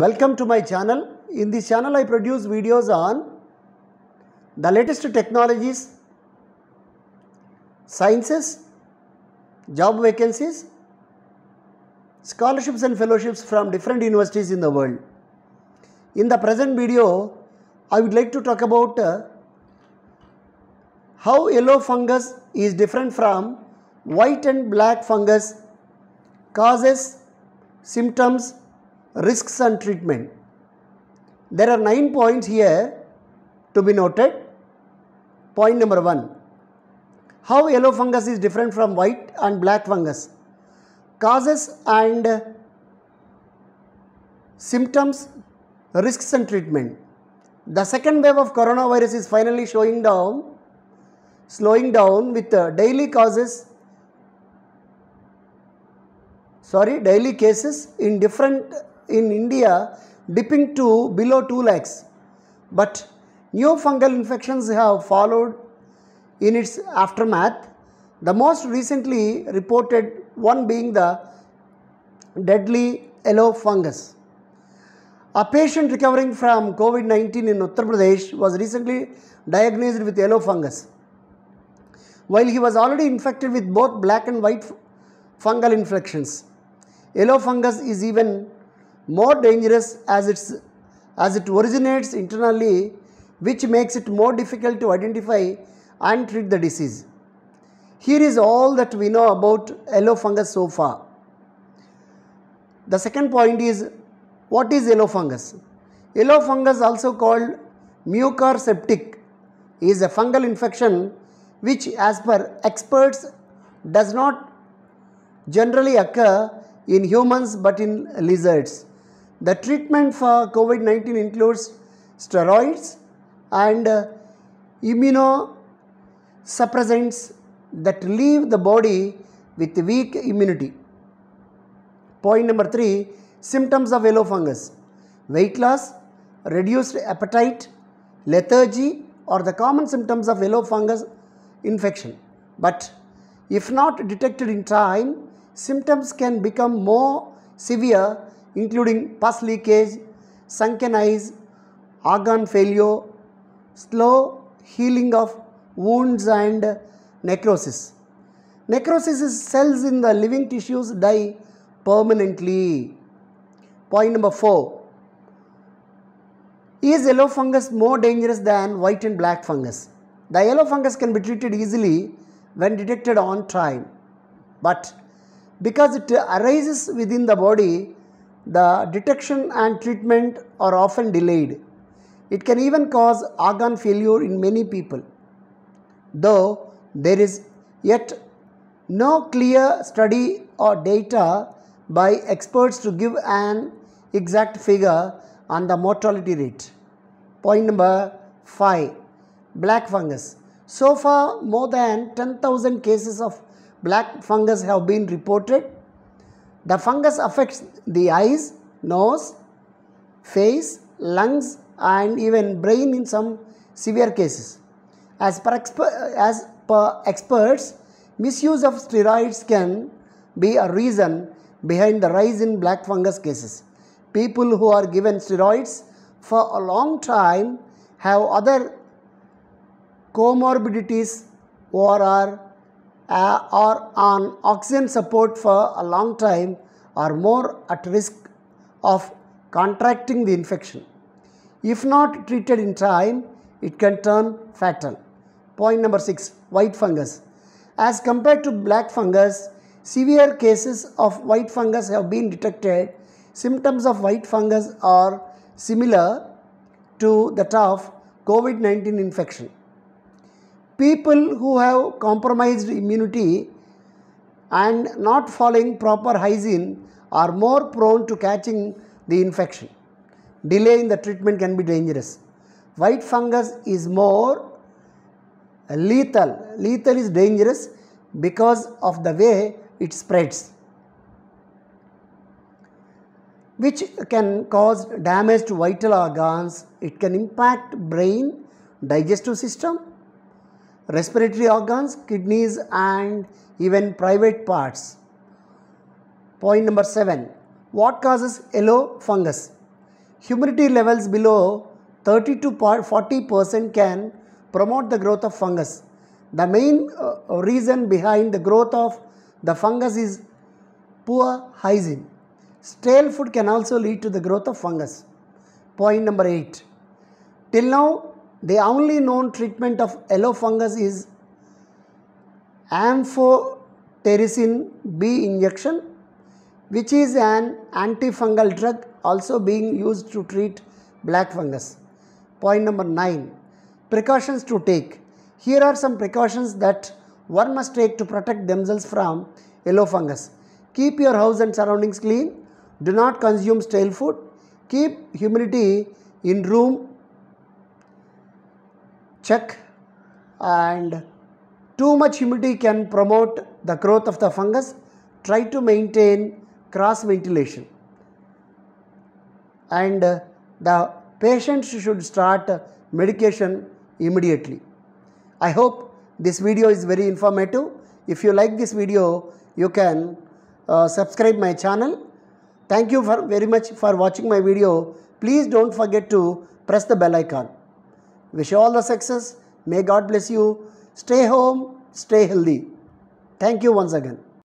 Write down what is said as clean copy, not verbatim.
Welcome to my channel. In this channel I produce videos on the latest technologies, sciences, job vacancies, scholarships and fellowships from different universities in the world. In the present video, I would like to talk about how yellow fungus is different from white and black fungus, causes, symptoms, risks and treatment. There are 9 points here to be noted. Point number 1. How yellow fungus is different from white and black fungus. Causes and symptoms, risks and treatment. The second wave of coronavirus is finally slowing down with daily cases in India dipping to below 2 lakhs. But new fungal infections have followed in its aftermath. The most recently reported one being the deadly yellow fungus. A patient recovering from COVID-19 in Uttar Pradesh was recently diagnosed with yellow fungus. While he was already infected with both black and white fungal infections, yellow fungus is even more dangerous as it originates internally, which makes it more difficult to identify and treat the disease. Here is all that we know about yellow fungus so far. The second point is, what is yellow fungus? Yellow fungus, also called Mucor septic, is a fungal infection which, as per experts, does not generally occur in humans but in lizards. The treatment for COVID-19 includes steroids and immunosuppressants that leave the body with weak immunity. Point number 3. Symptoms of yellow fungus. Weight loss, reduced appetite, lethargy are the common symptoms of yellow fungus infection. But if not detected in time, symptoms can become more severe, including pus leakage, sunken eyes, organ failure, slow healing of wounds and necrosis. Necrosis is cells in the living tissues die permanently. Point number 4. Is yellow fungus more dangerous than white and black fungus? The yellow fungus can be treated easily when detected on time, but because it arises within the body, the detection and treatment are often delayed. It can even cause organ failure in many people. Though there is yet no clear study or data by experts to give an exact figure on the mortality rate. Point number 5. Black fungus. So far, more than 10,000 cases of black fungus have been reported. The fungus affects the eyes, nose, face, lungs and even brain in some severe cases. As per experts, misuse of steroids can be a reason behind the rise in black fungus cases. People who are given steroids for a long time have other comorbidities or are on oxygen support for a long time are more at risk of contracting the infection. If not treated in time, it can turn fatal. Point number 6. White fungus. As compared to black fungus, severe cases of white fungus have been detected. Symptoms of white fungus are similar to that of COVID-19 infection. People who have compromised immunity and not following proper hygiene are more prone to catching the infection. Delay in the treatment can be dangerous. White fungus is more lethal. Lethal is dangerous because of the way it spreads, which can cause damage to vital organs. It can impact brain, digestive system, respiratory organs, kidneys and even private parts. Point number 7. What causes yellow fungus? Humidity levels below 30 to 40% can promote the growth of fungus. The main reason behind the growth of the fungus is poor hygiene. Stale food can also lead to the growth of fungus. Point number 8. Till now, the only known treatment of yellow fungus is amphotericin B injection, which is an antifungal drug also being used to treat black fungus. Point number 9. Precautions to take. Here are some precautions that one must take to protect themselves from yellow fungus. Keep your house and surroundings clean. Do not consume stale food. Keep humidity in room check, and too much humidity can promote the growth of the fungus. Try to maintain cross ventilation, and the patient should start medication immediately. I hope this video is very informative. If you like this video, you can subscribe my channel. Thank you very much for watching my video. Please don't forget to press the bell icon. Wish you all the success. May God bless you. Stay home, stay healthy. Thank you once again.